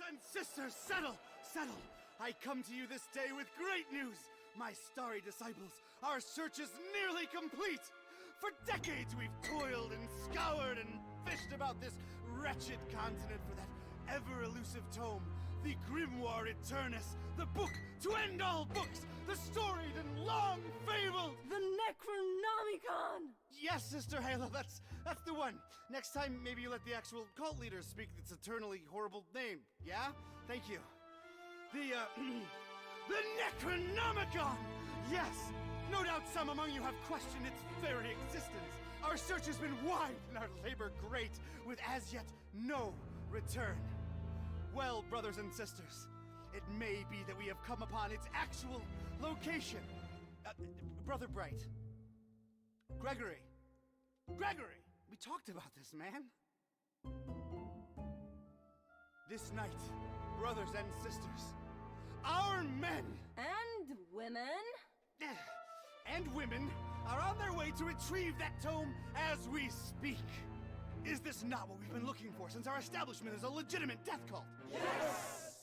and sisters, settle! I come to you this day with great news! My starry disciples, our search is nearly complete! For decades we've toiled and scoured and fished about this wretched continent for that ever-elusive tome, the Grimoire Eternus, the book to end all books, the storied and long-fabled... The Necronomicon! Yes, Sister Halo, that's the one. Next time, maybe you let the actual cult leader speak its eternally horrible name, yeah? Thank you. The Necronomicon! Yes! No doubt some among you have questioned its very existence. Our search has been wide and our labor great, with as yet no return. Well, brothers and sisters, it may be that we have come upon its actual location. Brother Bright. Gregory, we talked about this, man. This night, brothers and sisters, our men... And women... and women are on their way to retrieve that tome as we speak. Is this not what we've been looking for since our establishment is a legitimate death cult? Yes!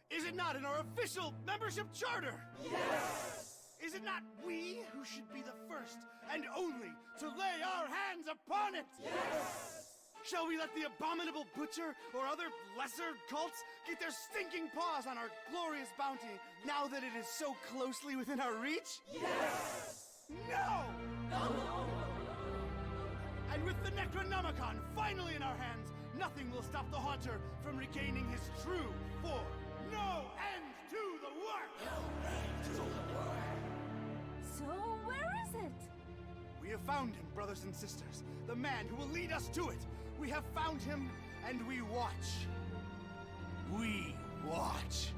Is it not in our official membership charter? Yes! Is it not we who should be the first and only to lay our hands upon it? Yes! Shall we let the abominable butcher or other lesser cults get their stinking paws on our glorious bounty now that it is so closely within our reach? Yes! No! And with the Necronomicon finally in our hands, nothing will stop the Haunter from regaining his true form. No end to the work! So where is it? We have found him, brothers and sisters. The man who will lead us to it. We have found him, and we watch. We watch.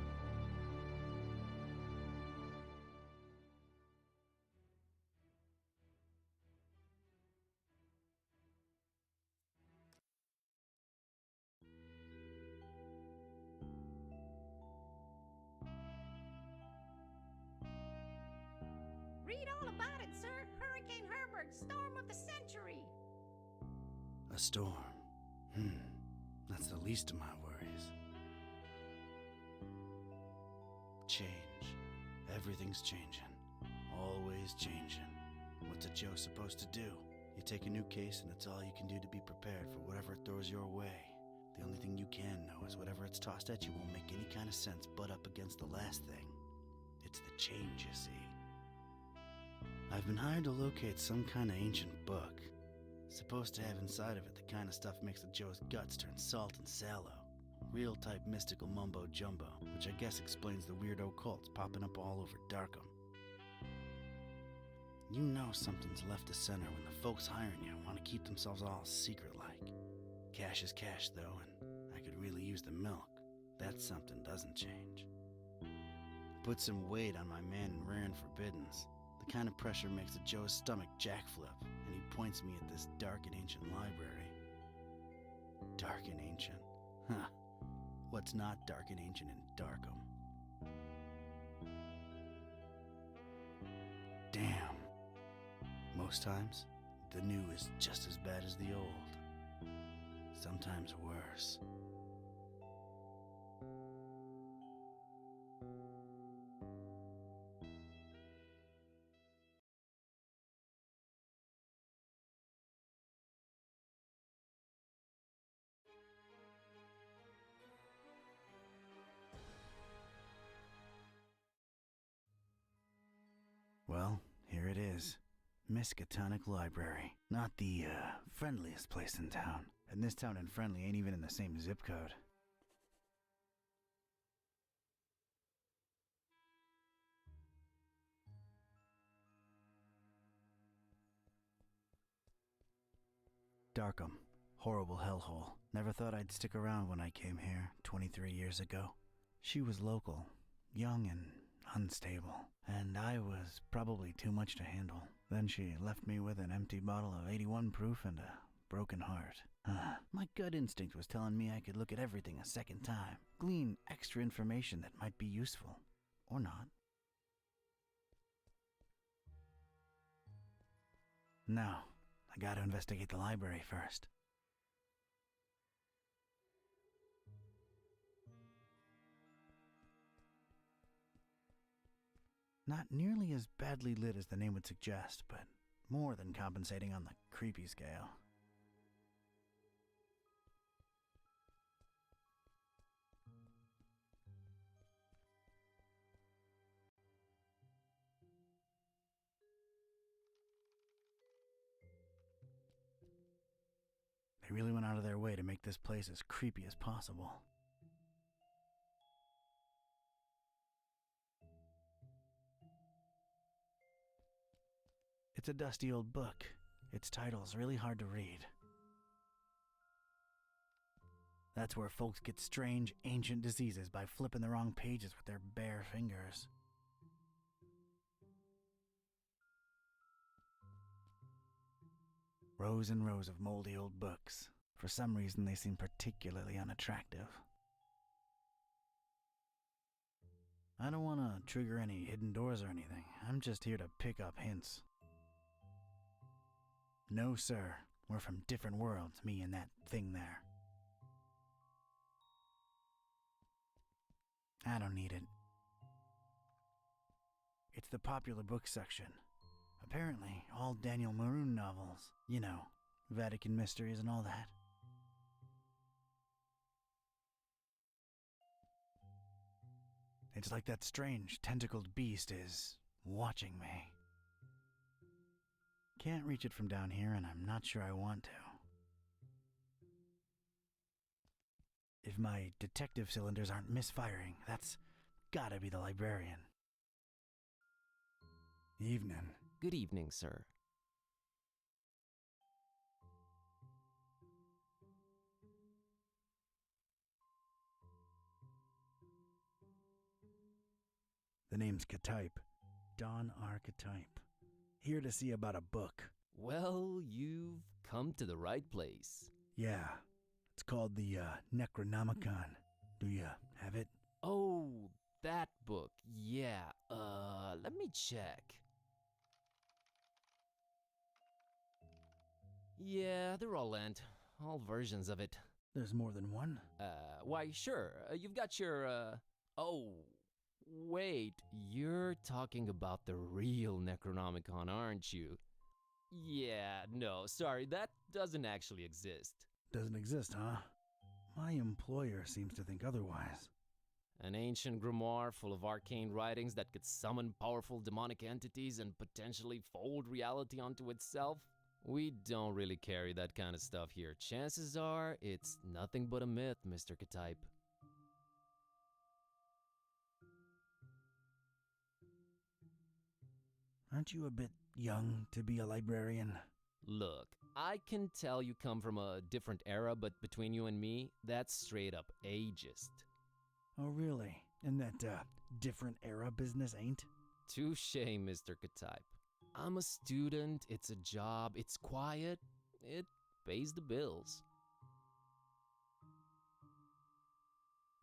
Read all about it, sir. Hurricane Herbert, storm of the century. A storm. That's the least of my worries. Change. Everything's changing. Always changing. What's a Joe supposed to do? You take a new case and it's all you can do to be prepared for whatever it throws your way. The only thing you can know is whatever it's tossed at you won't make any kind of sense but up against the last thing. It's the change, you see. I've been hired to locate some kind of ancient book. Supposed to have inside of it the kind of stuff makes a Joe's guts turn salt and sallow. Real type mystical mumbo jumbo, which I guess explains the weirdo cults popping up all over Darkham. You know something's left to center when the folks hiring you want to keep themselves all secret-like. Cash is cash, though, and I could really use the milk. That something doesn't change. Put some weight on my man in rare and forbiddens. The kind of pressure makes a Joe's stomach jackflip, and he points me at this dark and ancient library. Dark and ancient? Huh. What's not dark and ancient in Darkham? Damn. Most times, the new is just as bad as the old. Sometimes worse. Well, here it is. Miskatonic Library. Not the, friendliest place in town. And this town and Friendly ain't even in the same zip code. Darkham. Horrible hellhole. Never thought I'd stick around when I came here 23 years ago. She was local, young and unstable, and I was probably too much to handle. Then she left me with an empty bottle of 81 proof and a broken heart. My gut instinct was telling me I could look at everything a second time, glean extra information that might be useful, or not. No, I gotta investigate the library first. Not nearly as badly lit as the name would suggest, but more than compensating on the creepy scale. They really went out of their way to make this place as creepy as possible. It's a dusty old book. Its title's really hard to read. That's where folks get strange, ancient diseases by flipping the wrong pages with their bare fingers. Rows and rows of moldy old books. For some reason, they seem particularly unattractive. I don't want to trigger any hidden doors or anything. I'm just here to pick up hints. No, sir. We're from different worlds, me and that thing there. I don't need it. It's the popular book section. Apparently, all Daniel Maroon novels. You know, Vatican mysteries and all that. It's like that strange, tentacled beast is watching me. Can't reach it from down here, and I'm not sure I want to. If my detective cylinders aren't misfiring, that's gotta be the librarian. Evening. Good evening, sir. The name's Ktype. Don Archetype. Here to see about a book. Well, you've come to the right place. Yeah, it's called the Necronomicon. Do you have it? Oh, that book. Yeah, let me check. Yeah, they're all lent. All versions of it. There's more than one? Why, sure. You've got your, Oh, wait. You're talking about the real Necronomicon, aren't you? Yeah, no, sorry. That doesn't actually exist. Doesn't exist, huh? My employer seems to think otherwise. An ancient grimoire full of arcane writings that could summon powerful demonic entities and potentially fold reality onto itself? We don't really carry that kind of stuff here. Chances are, it's nothing but a myth, Mr. Ktype. Aren't you a bit young to be a librarian? Look, I can tell you come from a different era, but between you and me, that's straight up ageist. Oh, really? And that, different era business ain't? Touché, Mr. Ktype. I'm a student, it's a job, it's quiet, it pays the bills.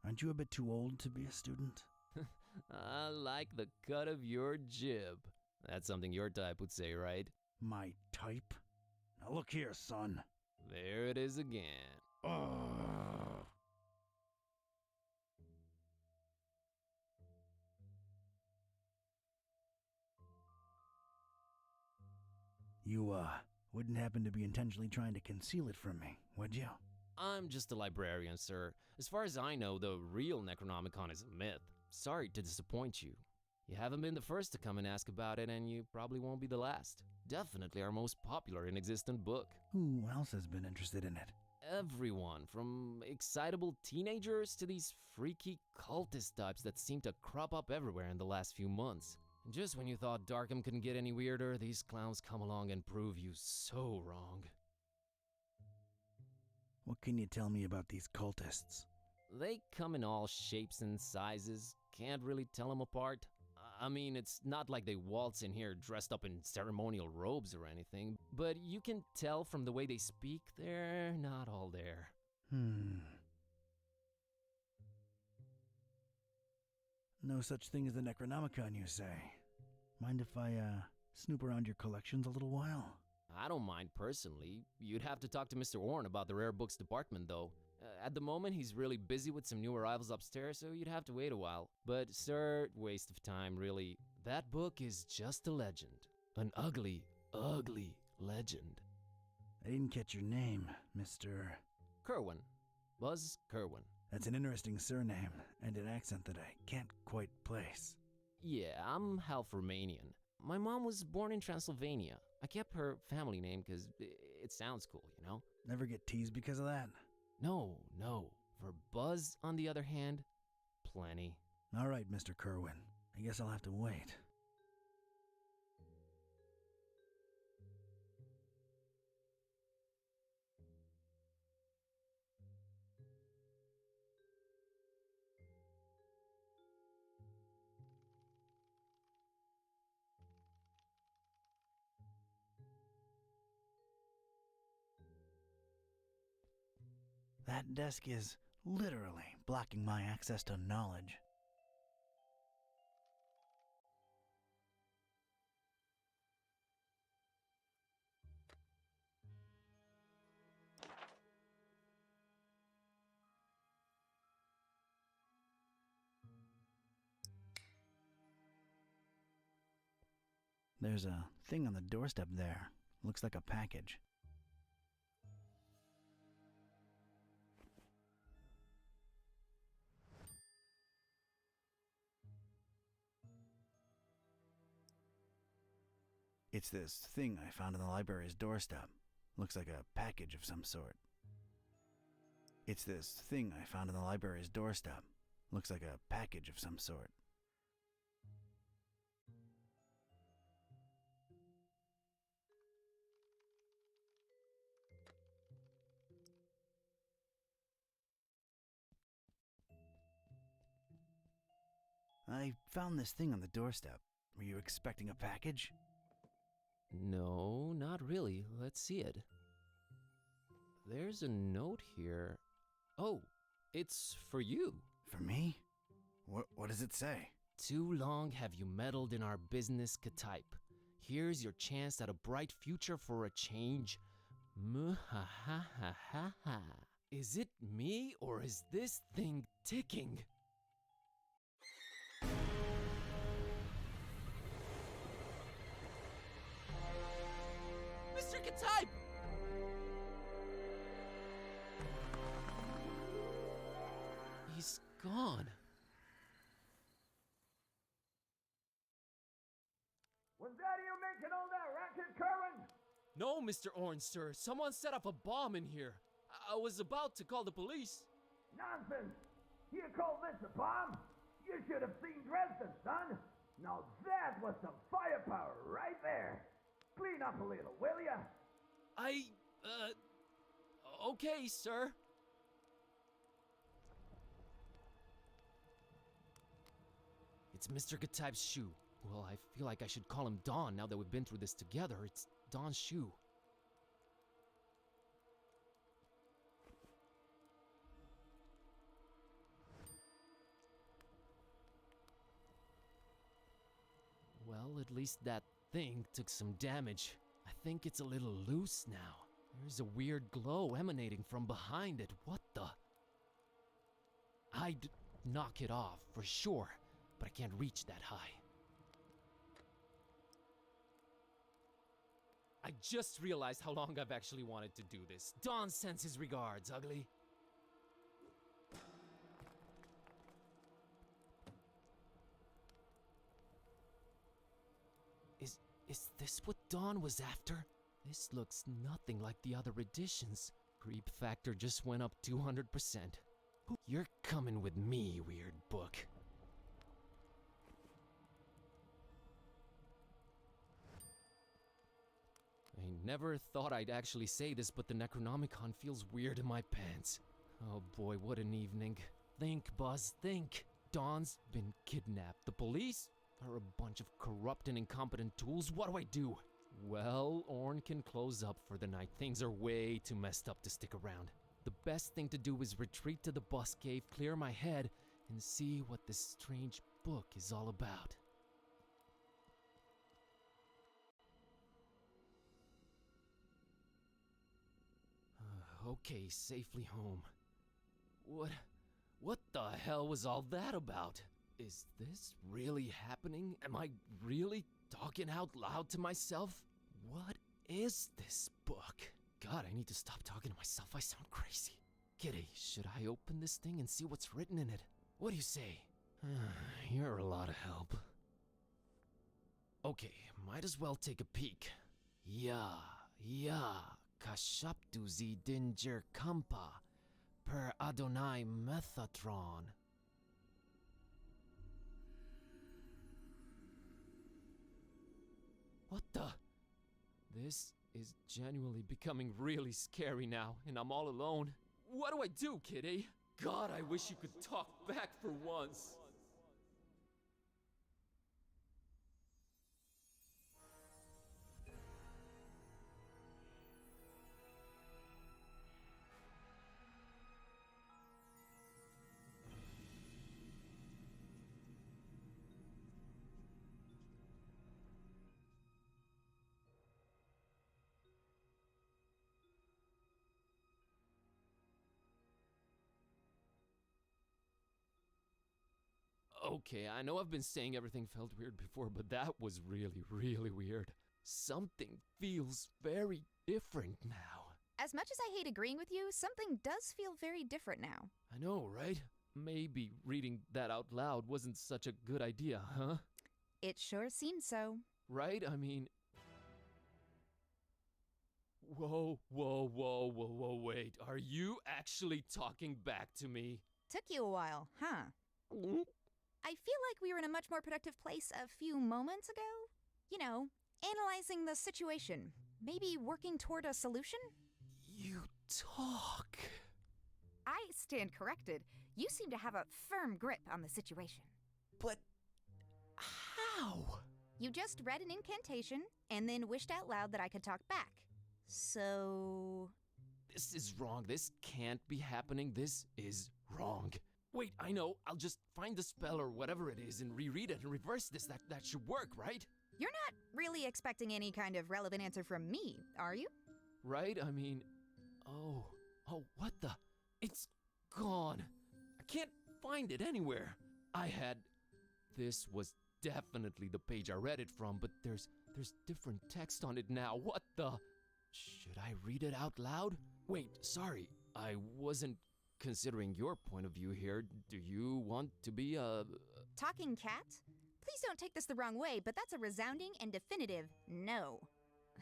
Aren't you a bit too old to be a student? I like the cut of your jib. That's something your type would say, right? My type? Now look here, son. There it is again. Ugh. You, wouldn't happen to be intentionally trying to conceal it from me, would you? I'm just a librarian, sir. As far as I know, the real Necronomicon is a myth. Sorry to disappoint you. You haven't been the first to come and ask about it, and you probably won't be the last. Definitely our most popular and existent book. Who else has been interested in it? Everyone, from excitable teenagers to these freaky cultist types that seem to crop up everywhere in the last few months. Just when you thought Darkham couldn't get any weirder, these clowns come along and prove you so wrong. What can you tell me about these cultists? They come in all shapes and sizes, can't really tell them apart. I mean, it's not like they waltz in here dressed up in ceremonial robes or anything, but you can tell from the way they speak, they're not all there. No such thing as the Necronomicon, you say? Mind if I, snoop around your collections a little while? I don't mind personally. You'd have to talk to Mr. Orne about the rare books department, though. At the moment, he's really busy with some new arrivals upstairs, so you'd have to wait a while. But, sir, waste of time, really. That book is just a legend. An ugly, ugly legend. I didn't catch your name, Mr. Kerwin. Buzz Kerwin. That's an interesting surname and an accent that I can't quite place. Yeah, I'm half Romanian. My mom was born in Transylvania. I kept her family name because it sounds cool, you know? Never get teased because of that? No. For Buzz, on the other hand, plenty. All right, Mr. Kerwin. I guess I'll have to wait. That desk is literally blocking my access to knowledge. There's a thing on the doorstep there. Looks like a package. It's this thing I found on the library's doorstep. Looks like a package of some sort. It's this thing I found on the library's doorstep. Looks like a package of some sort. I found this thing on the doorstep. Were you expecting a package? No, not really. Let's see it. There's a note here. Oh, it's for you. For me? What does it say? Too long have you meddled in our business, Ktype. Here's your chance at a bright future for a change. Muhahahaha. Is it me or is this thing ticking? Mr. Ktype! He's gone. Was that you making all that racket, Kerwin? No, Mr. Orange, sir. Someone set up a bomb in here. I was about to call the police. Nonsense! You call this a bomb? You should have seen Dresden, son! Now that was some firepower right there! Clean up a little, will ya? Okay, sir. It's Mr. Ktype's shoe. Well, I feel like I should call him Don now that we've been through this together. It's Don's shoe. Well, at least that thing took some damage. I think it's a little loose now. There's a weird glow emanating from behind it. What the? I'd knock it off for sure, but I can't reach that high. I just realized how long I've actually wanted to do this. Don sends his regards, ugly. Is this what Dawn was after? This looks nothing like the other editions. Creep factor just went up 200%. You're coming with me, weird book. I never thought I'd actually say this, but the Necronomicon feels weird in my pants. Oh boy, what an evening. Think, Buzz, think. Dawn's been kidnapped. The police are a bunch of corrupt and incompetent tools. What do I do? Well, Orn can close up for the night. Things are way too messed up to stick around. The best thing to do is retreat to the bus cave, clear my head, and see what this strange book is all about. Okay, safely home. What the hell was all that about? Is this really happening? Am I really talking out loud to myself? What is this book? God, I need to stop talking to myself. I sound crazy. Kitty, should I open this thing and see what's written in it? What do you say? You're a lot of help. Okay, might as well take a peek. Ya, kashaptu zi dinger kampa per Adonai Methatron. What the? This is genuinely becoming really scary now, and I'm all alone. What do I do, Kitty? God, I wish you could talk back for once. Okay, I know I've been saying everything felt weird before, but that was really, really weird. Something feels very different now. As much as I hate agreeing with you, something does feel very different now. I know, right? Maybe reading that out loud wasn't such a good idea, huh? It sure seems so. Right? I mean... Whoa, wait. Are you actually talking back to me? Took you a while, huh? I feel like we were in a much more productive place a few moments ago. You know, analyzing the situation. Maybe working toward a solution? You talk. I stand corrected. You seem to have a firm grip on the situation. But how? You just read an incantation and then wished out loud that I could talk back. So... This is wrong. This can't be happening. This is wrong. Wait, I know. I'll just find the spell or whatever it is and reread it and reverse this. That should work, right? You're not really expecting any kind of relevant answer from me, are you? Right? I mean... Oh, what the... It's gone. I can't find it anywhere. This was definitely the page I read it from, but there's different text on it now. What the... Should I read it out loud? Wait, sorry. I wasn't considering your point of view here. Do you want to be a... Talking cat? Please don't take this the wrong way, but that's a resounding and definitive no.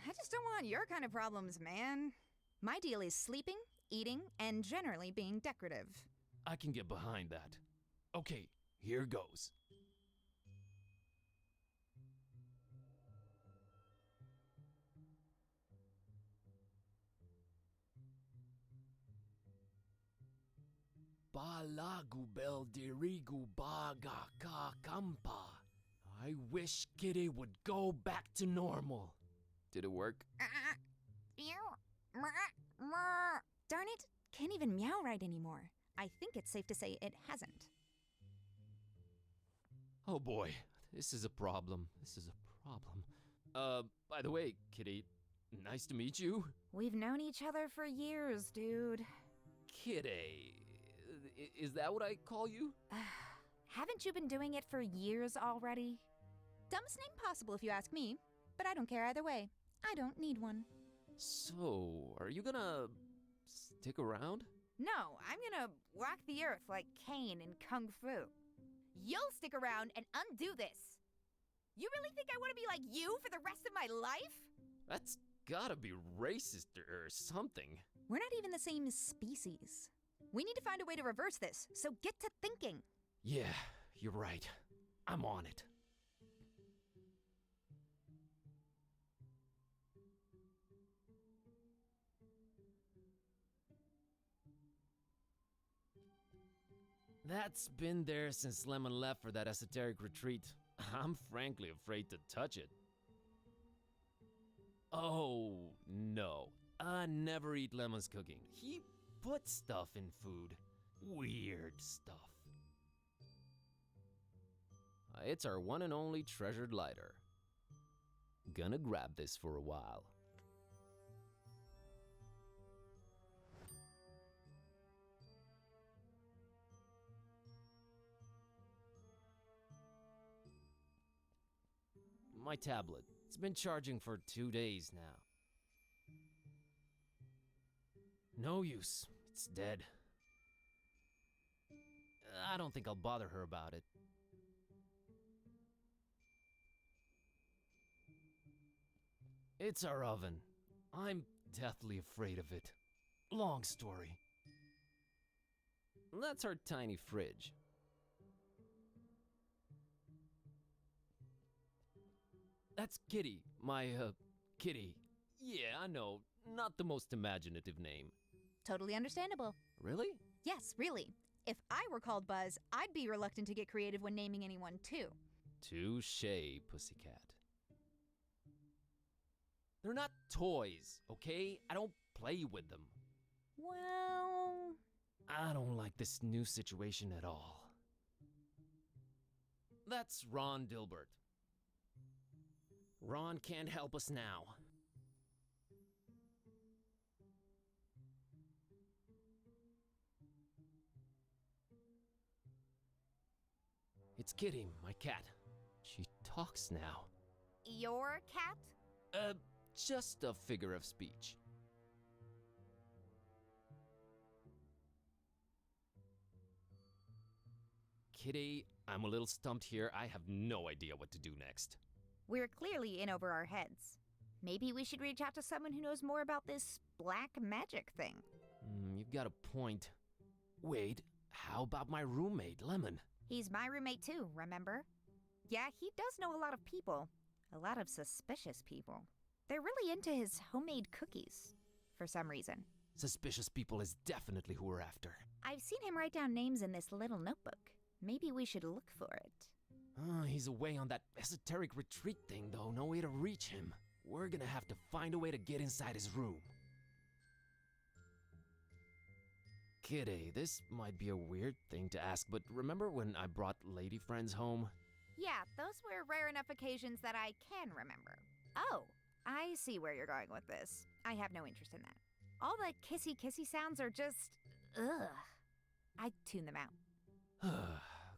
I just don't want your kind of problems, man. My deal is sleeping, eating, and generally being decorative. I can get behind that. Okay, here goes. Balagu beldirigu baga ka kampa. I wish Kitty would go back to normal. Did it work? Darn it, can't even meow right anymore. I think it's safe to say it hasn't. Oh boy, this is a problem. By the way, Kitty, nice to meet you. We've known each other for years, dude. Kitty, is that what I call you? Haven't you been doing it for years already? Dumbest name possible if you ask me, but I don't care either way. I don't need one. So, are you gonna stick around? No, I'm gonna walk the earth like Caine in Kung Fu. You'll stick around and undo this. You really think I want to be like you for the rest of my life? That's gotta be racist or something. We're not even the same species. We need to find a way to reverse this, so get to thinking. Yeah, you're right. I'm on it. That's been there since Lemon left for that esoteric retreat. I'm frankly afraid to touch it. Oh, no. I never eat Lemon's cooking. He puts stuff in food. Weird stuff. It's our one and only treasured lighter. Gonna grab this for a while. my tablet. It's been charging for 2 days now. No use. It's dead. I don't think I'll bother her about it. It's our oven. I'm deathly afraid of it. Long story. That's our tiny fridge. That's Kitty, my, Kitty. Yeah, I know, not the most imaginative name. Totally understandable. Really? Yes, really. If I were called Buzz, I'd be reluctant to get creative when naming anyone, too. Touché, pussycat. They're not toys, okay? I don't play with them. Well... I don't like this new situation at all. That's Ron Dilbert. Ron can't help us now. It's Kitty, my cat. She talks now. Your cat? Just a figure of speech. Kitty, I'm a little stumped here. I have no idea what to do next. We're clearly in over our heads. Maybe we should reach out to someone who knows more about this black magic thing. You've got a point. Wait, how about my roommate, Lemon? He's my roommate too, remember? Yeah, he does know a lot of people. A lot of suspicious people. They're really into his homemade cookies, for some reason. Suspicious people is definitely who we're after. I've seen him write down names in this little notebook. Maybe we should look for it. He's away on that esoteric retreat thing, though. No way to reach him. We're gonna have to find a way to get inside his room. Kitty, this might be a weird thing to ask, but remember when I brought lady friends home? Yeah, those were rare enough occasions that I can remember. Oh, I see where you're going with this. I have no interest in that. All the kissy-kissy sounds are just... ugh. I'd tune them out.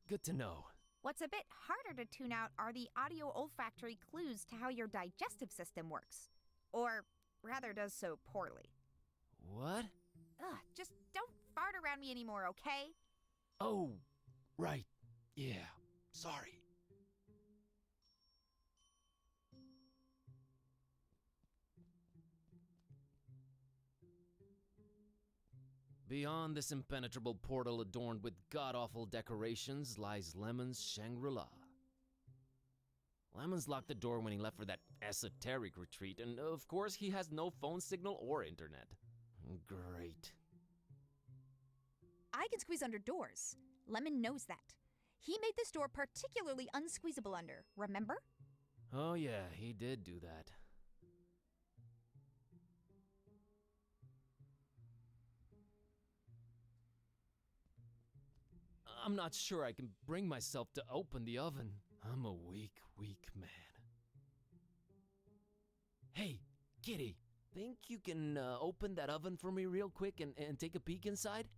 Good to know. What's a bit harder to tune out are the audio-olfactory clues to how your digestive system works. Or, rather, does so poorly. What? Ugh, just don't fart around me anymore, okay? Oh, right. Yeah, sorry. Beyond this impenetrable portal adorned with god-awful decorations lies Lemon's Shangri-La. Lemon's locked the door when he left for that esoteric retreat, and of course he has no phone signal or internet. Great. I can squeeze under doors. Lemon knows that. He made this door particularly unsqueezable under, remember? Oh yeah, he did do that. I'm not sure I can bring myself to open the oven. I'm a weak, weak man. Hey, Kitty, think you can open that oven for me real quick and take a peek inside?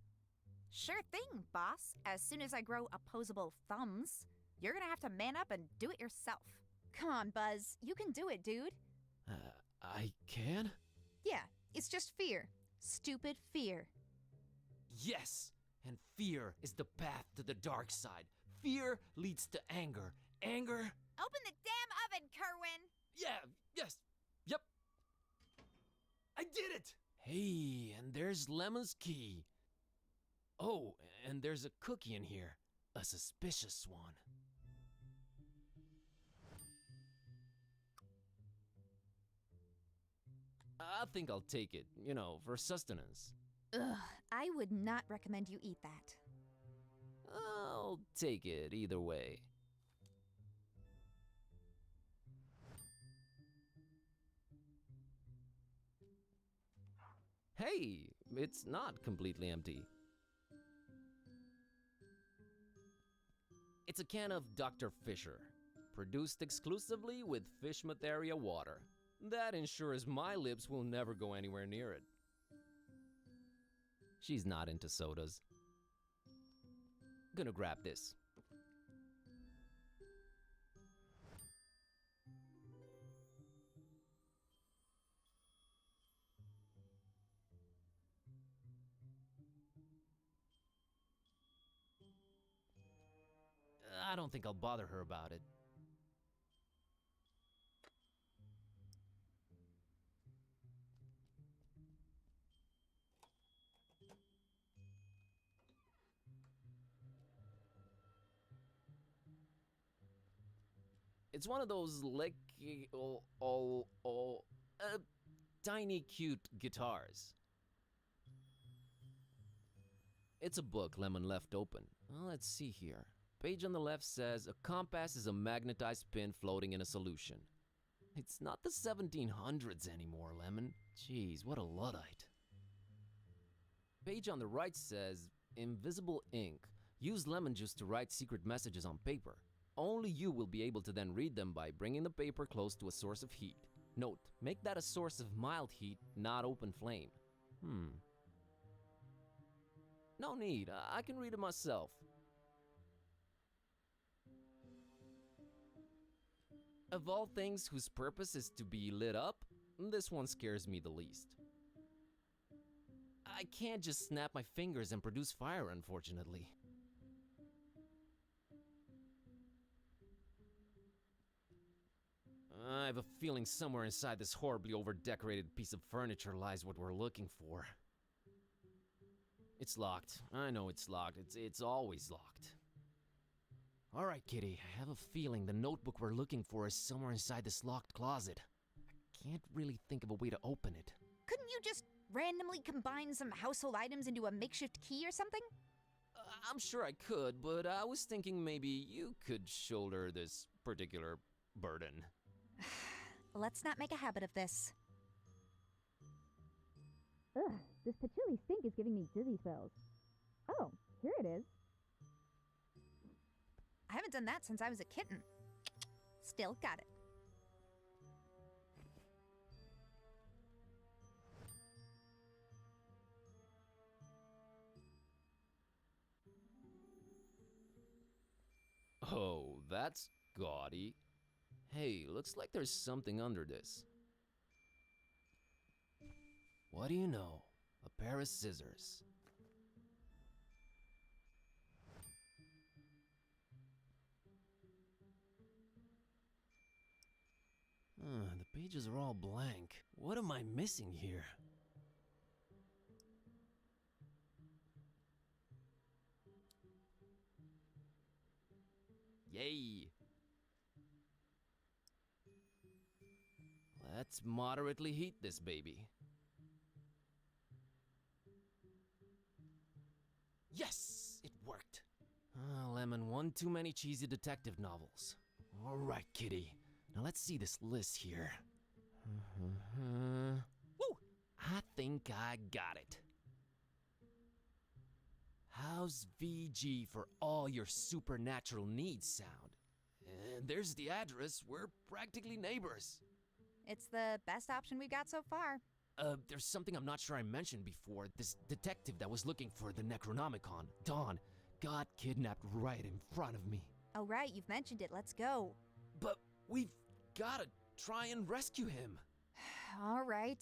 Sure thing, boss. As soon as I grow opposable thumbs, you're gonna have to man up and do it yourself. Come on, Buzz. You can do it, dude. I can? Yeah, it's just fear. Stupid fear. Yes! And fear is the path to the dark side. Fear leads to anger. Anger... Open the damn oven, Kerwin! Yeah, yes, yep. I did it! Hey, and there's Lemon's key. Oh, and there's a cookie in here. A suspicious one. I think I'll take it, you know, for sustenance. Ugh, I would not recommend you eat that. I'll take it either way. Hey, it's not completely empty. It's a can of Dr. Fisher, produced exclusively with Fishmatheria water. That ensures my lips will never go anywhere near it. She's not into sodas. Gonna grab this. don't think I'll bother her about it. It's one of those tiny cute guitars. It's a book Lemon left open. Well, let's see here. Page on the left says, a compass is a magnetized pin floating in a solution. It's not the 1700s anymore, Lemon. Jeez, what a Luddite. Page on the right says, invisible ink. Use lemon juice to write secret messages on paper. Only you will be able to then read them by bringing the paper close to a source of heat. Note, make that a source of mild heat, not open flame. No need, I can read it myself. Of all things whose purpose is to be lit up, this one scares me the least. I can't just snap my fingers and produce fire, unfortunately. I have a feeling somewhere inside this horribly over-decorated piece of furniture lies what we're looking for. It's locked. I know it's locked. It's always locked. Alright, Kitty, I have a feeling the notebook we're looking for is somewhere inside this locked closet. I can't really think of a way to open it. Couldn't you just randomly combine some household items into a makeshift key or something? I'm sure I could, but I was thinking maybe you could shoulder this particular burden. Let's not make a habit of this. Ugh, this patchouli stink is giving me dizzy spells. Oh, here it is. I haven't done that since I was a kitten. Still got it. Oh, that's gaudy. Hey, looks like there's something under this. What do you know? A pair of scissors. The pages are all blank. What am I missing here? Yay! Let's moderately heat this baby. Yes! It worked! Lemon, one too many cheesy detective novels. Alright, Kitty. Now let's see this list here. Woo! I think I got it. How's VG for all your supernatural needs sound? And there's the address. We're practically neighbors. It's the best option we've got so far. There's something I'm not sure I mentioned before. This detective that was looking for the Necronomicon, Dawn, got kidnapped right in front of me. Oh right, you've mentioned it. Let's go. But we've gotta try and rescue him. All right.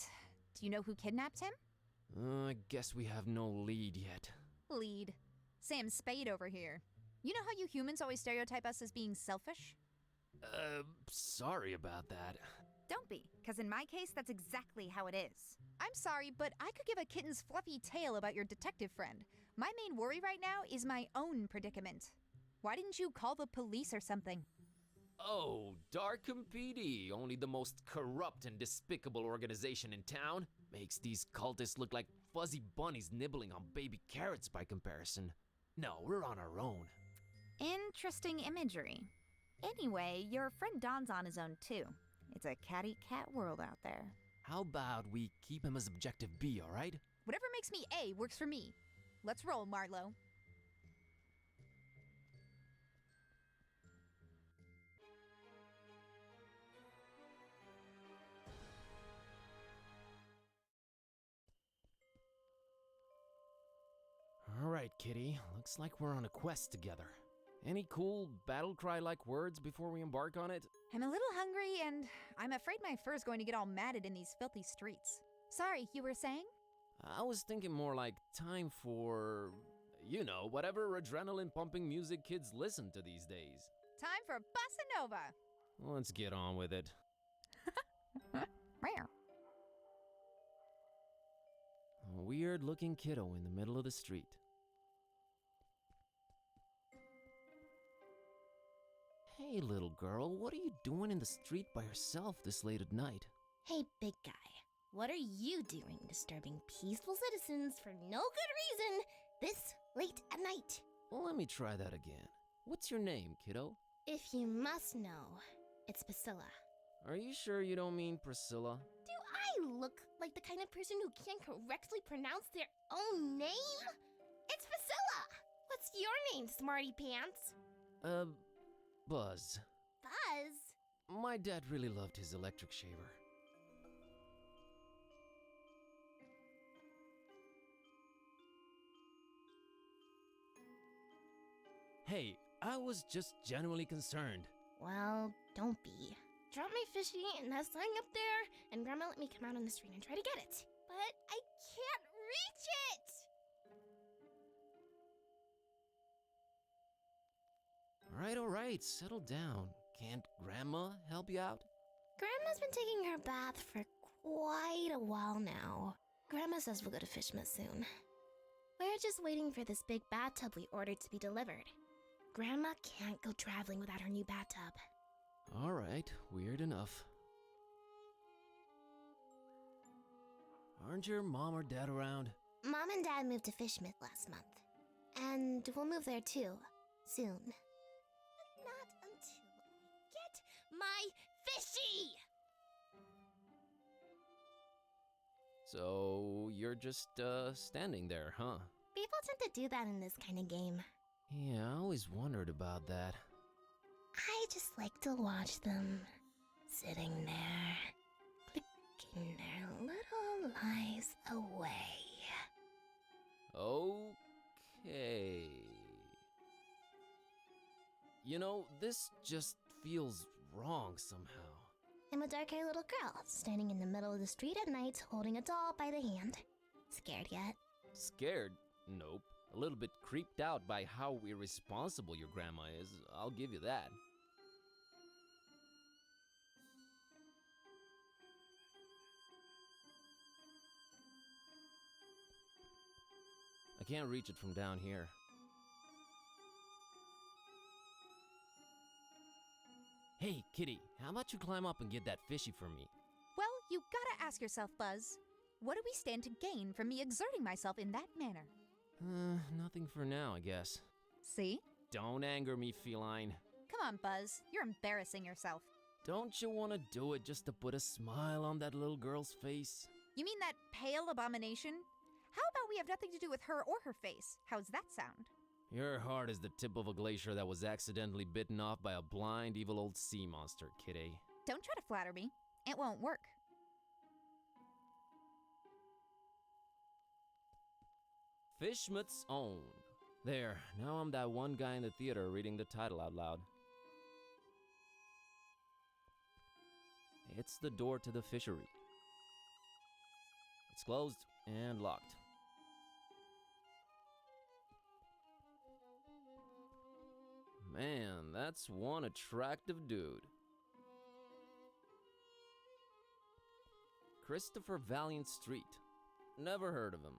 Do you know who kidnapped him? I guess we have no lead yet. Lead. Sam Spade over here. You know how you humans always stereotype us as being selfish? Sorry about that. Don't be, because in my case, that's exactly how it is. I'm sorry, but I could give a kitten's fluffy tale about your detective friend. My main worry right now is my own predicament. Why didn't you call the police or something? Oh, Darkham PD, only the most corrupt and despicable organization in town, makes these cultists look like fuzzy bunnies nibbling on baby carrots by comparison. No, we're on our own. Interesting imagery. Anyway, your friend Don's on his own too. It's a catty-cat world out there. How about we keep him as objective B, alright? Whatever makes me A works for me. Let's roll, Marlowe. Alright, Kitty. Looks like we're on a quest together. Any cool battle cry-like words before we embark on it? I'm a little hungry, and I'm afraid my fur's going to get all matted in these filthy streets. Sorry, you were saying? I was thinking more like time for... You know, whatever adrenaline-pumping music kids listen to these days. Time for Bossa Nova. Let's get on with it. A weird-looking kiddo in the middle of the street. Hey, little girl, what are you doing in the street by yourself this late at night? Hey, big guy. What are you doing disturbing peaceful citizens for no good reason this late at night? Let me try that again. What's your name, kiddo? If you must know, it's Priscilla. Are you sure you don't mean Priscilla? Do I look like the kind of person who can't correctly pronounce their own name? It's Priscilla! What's your name, smarty pants? Buzz. Buzz? My dad really loved his electric shaver. Hey, I was just genuinely concerned. Well, don't be. Drop my fishy and that's lying up there, and Grandma let me come out on the street and try to get it. But I can't reach it! All right, settle down. Can't Grandma help you out? Grandma's been taking her bath for quite a while now. Grandma says we'll go to Fishmas soon. We're just waiting for this big bathtub we ordered to be delivered. Grandma can't go traveling without her new bathtub. All right, weird enough. Aren't your mom or dad around? Mom and Dad moved to Fishmith last month. And we'll move there too, soon. But not until I get my fishy! So, you're just, standing there, huh? People tend to do that in this kind of game. Yeah, I always wondered about that. I just like to watch them, sitting there, clicking their little lives away. Okay. You know, this just feels wrong somehow. I'm a dark-haired little girl, standing in the middle of the street at night, holding a doll by the hand. Scared yet? Scared? Nope. A little bit creeped out by how irresponsible your grandma is, I'll give you that. I can't reach it from down here. Hey, kitty, how about you climb up and get that fishy for me? Well, you gotta ask yourself, Buzz. What do we stand to gain from me exerting myself in that manner? Nothing for now, I guess. See? Don't anger me, feline. Come on, Buzz. You're embarrassing yourself. Don't you want to do it just to put a smile on that little girl's face? You mean that pale abomination? How about we have nothing to do with her or her face? How's that sound? Your heart is the tip of a glacier that was accidentally bitten off by a blind, evil old sea monster, kitty. Don't try to flatter me. It won't work. Fishmut's Own. There, now I'm that one guy in the theater reading the title out loud. It's the door to the fishery. It's closed and locked. Man, that's one attractive dude. Christopher Valiant Street. Never heard of him.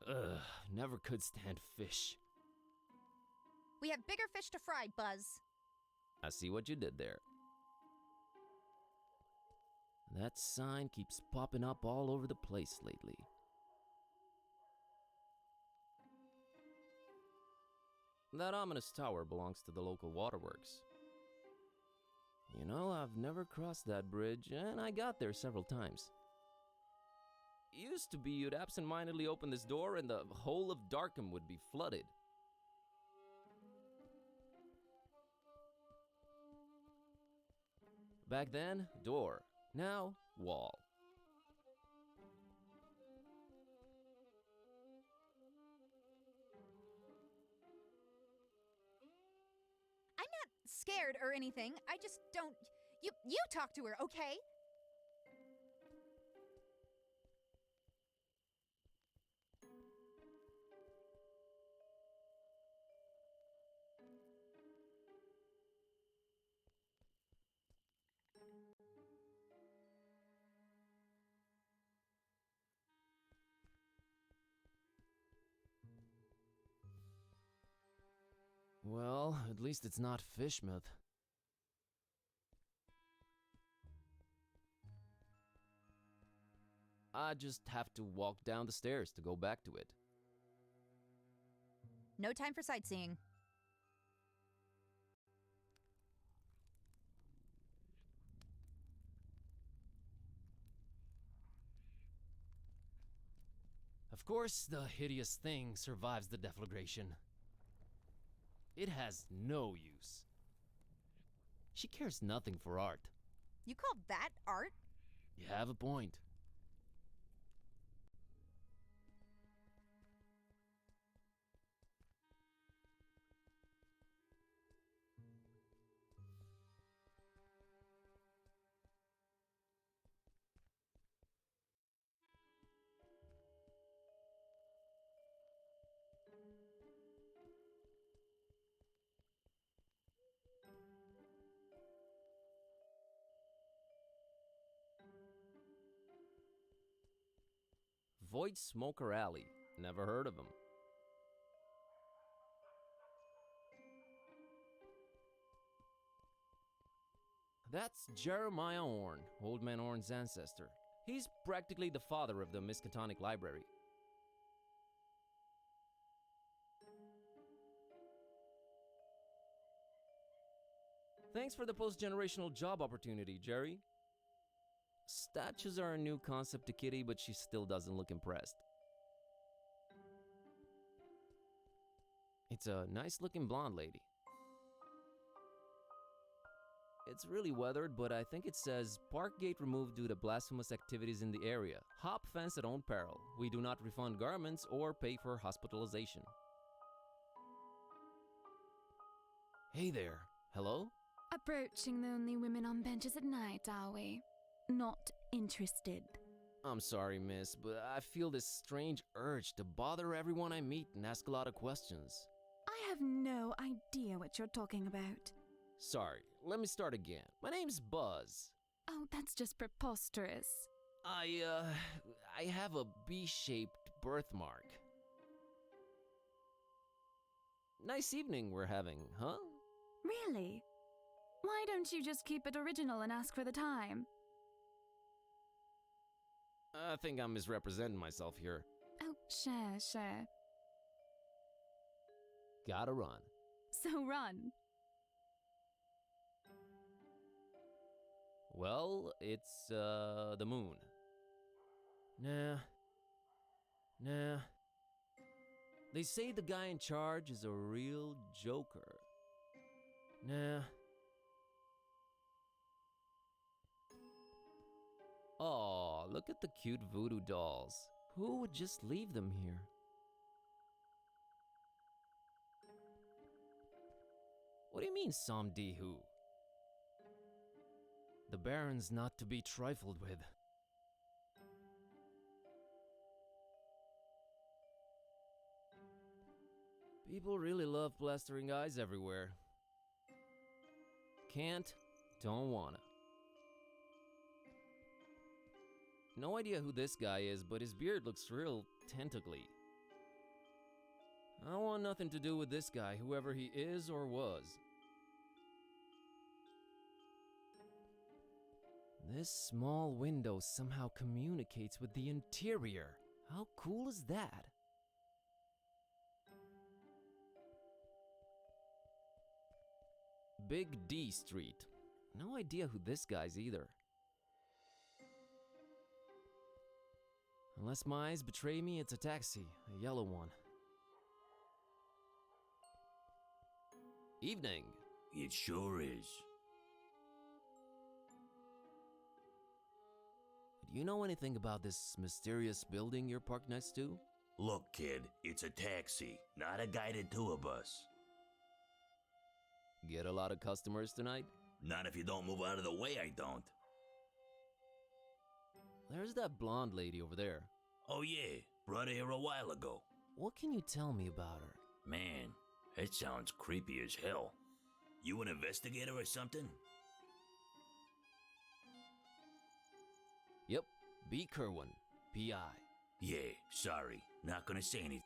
Ugh, never could stand fish. We have bigger fish to fry, Buzz. I see what you did there. That sign keeps popping up all over the place lately. That ominous tower belongs to the local waterworks. You know, I've never crossed that bridge, and I got there several times. Used to be you'd absentmindedly open this door and the whole of Darkham would be flooded. Back then, door. Now, wall. I'm not scared or anything. I just don't... You talk to her, okay? Well, at least it's not Fishmouth. I just have to walk down the stairs to go back to it. No time for sightseeing. Of course, the hideous thing survives the deflagration. It has no use. She cares nothing for art. You call that art? You have a point. Void Smoker Alley. Never heard of him. That's Jeremiah Orn, Old Man Orn's ancestor. He's practically the father of the Miskatonic Library. Thanks for the post-generational job opportunity, Jerry. Statues are a new concept to Kitty, but she still doesn't look impressed. It's a nice-looking blonde lady. It's really weathered, but I think it says, Park gate removed due to blasphemous activities in the area. Hop fence at own peril. We do not refund garments or pay for hospitalization. Hey there. Hello? Approaching the only women on benches at night, are we? Not interested. I'm sorry, miss, but I feel this strange urge to bother everyone I meet and ask a lot of questions. I have no idea what you're talking about. Sorry, let me start again. My name's Buzz. Oh, that's just preposterous. I have a B-shaped birthmark. Nice evening we're having, huh? Really? Why don't you just keep it original and ask for the time? I think I'm misrepresenting myself here. Oh, sure. Gotta run. So run. Well, it's, the moon. Nah. They say the guy in charge is a real joker. Nah. Aw, look at the cute voodoo dolls. Who would just leave them here? What do you mean, Somdi who? The Baron's not to be trifled with. People really love plastering eyes everywhere. Can't, don't wanna. No idea who this guy is, but his beard looks real tentacly. I want nothing to do with this guy, whoever he is or was. This small window somehow communicates with the interior. How cool is that? Big D Street. No idea who this guy's either. Unless my eyes betray me, it's a taxi, a yellow one. Evening. It sure is. Do you know anything about this mysterious building you're parked next to? Look, kid, it's a taxi, not a guided tour bus. Get a lot of customers tonight? Not if you don't move out of the way, I don't. There's that blonde lady over there. Oh yeah, brought her here a while ago. What can you tell me about her? Man, that sounds creepy as hell. You an investigator or something? Yep, B. Kerwin, P.I. Yeah, sorry, not gonna say anything.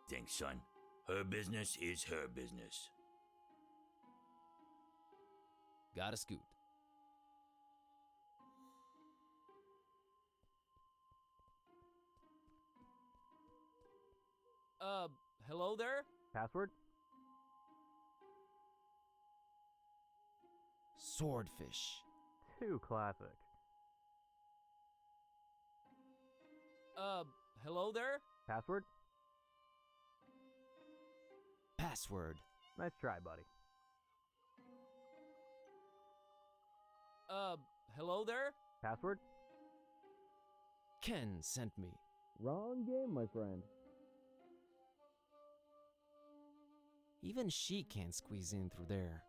Thanks, son. Her business is her business. Gotta scoot. Hello there? Password? Swordfish. Too classic. Hello there? Password? Password. Nice try, buddy. Hello there? Password? Ken sent me. Wrong game, my friend. Even she can't squeeze in through there.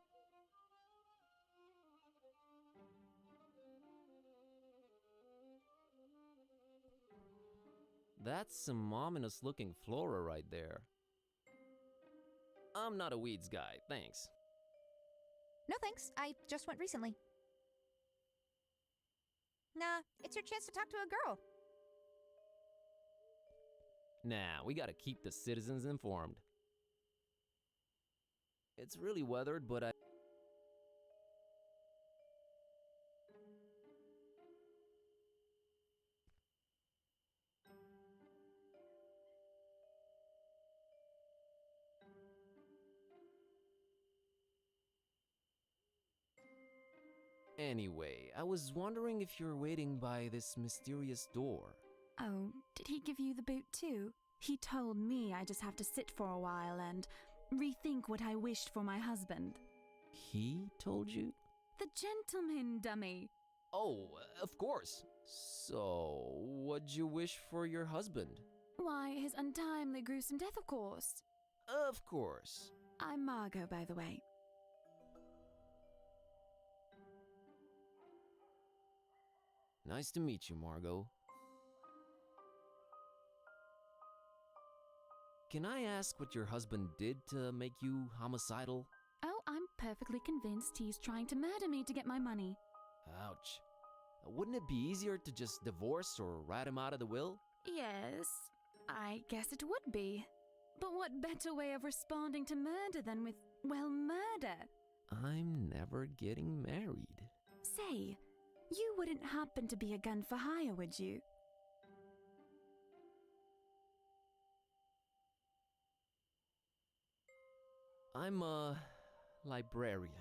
That's some ominous looking flora right there. I'm not a weeds guy, thanks. No thanks, I just went recently. Nah, it's your chance to talk to a girl. Nah, we gotta keep the citizens informed. It's really weathered, but Anyway, I was wondering if you're waiting by this mysterious door. Oh, did he give you the boot too? He told me I just have to sit for a while and rethink what I wished for my husband. He told you? The gentleman, dummy. Oh, of course. So, what'd you wish for your husband? Why, his untimely, gruesome death, of course. Of course. I'm Margot, by the way. Nice to meet you, Margot. Can I ask what your husband did to make you homicidal? Oh, I'm perfectly convinced he's trying to murder me to get my money. Ouch. Wouldn't it be easier to just divorce or write him out of the will? Yes, I guess it would be. But what better way of responding to murder than with, well, murder? I'm never getting married. Say, you wouldn't happen to be a gun for hire, would you? I'm a librarian.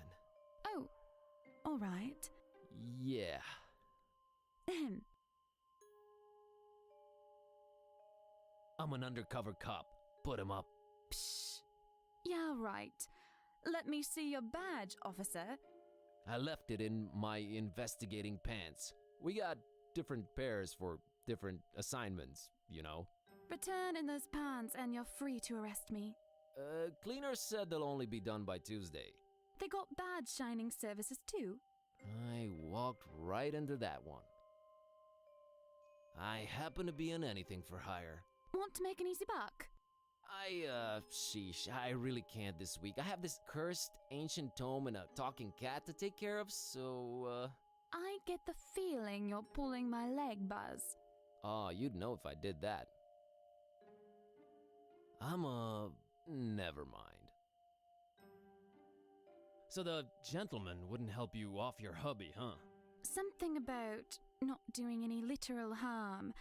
Oh, all right. Yeah. Ahem. I'm an undercover cop. Put him up. Psh. Yeah, right. Let me see your badge, officer. I left it in my investigating pants. We got different pairs for different assignments, you know. Return in those pants and you're free to arrest me. Cleaners said they'll only be done by Tuesday. They got badge shining services too. I walked right into that one. I happen to be in anything for hire. Want to make an easy buck? Sheesh, I really can't this week. I have this cursed ancient tome and a talking cat to take care of, so, I get the feeling you're pulling my leg, Buzz. Oh, you'd know if I did that. Never mind. So the gentleman wouldn't help you off your hubby, huh? Something about not doing any literal harm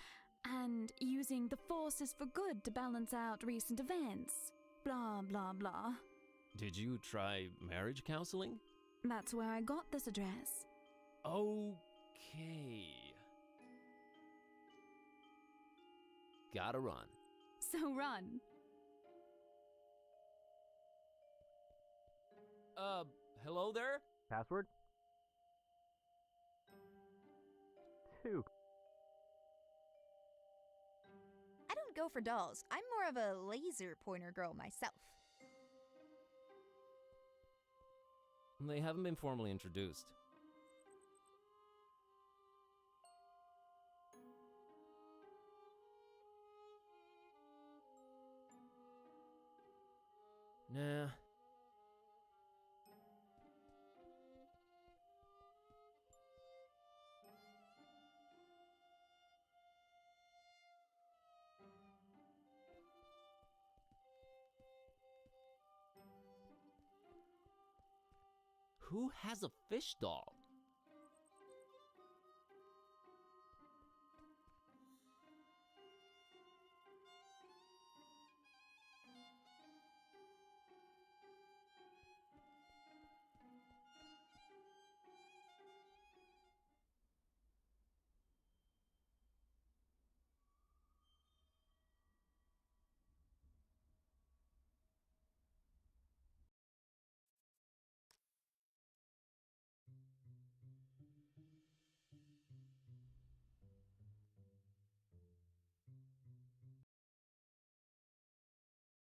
and using the forces for good to balance out recent events. Blah, blah, blah. Did you try marriage counseling? That's where I got this address. Okay. Gotta run. So run. Hello there? Password? Too. I don't go for dolls. I'm more of a laser pointer girl myself. They haven't been formally introduced. Nah. Who has a fish doll?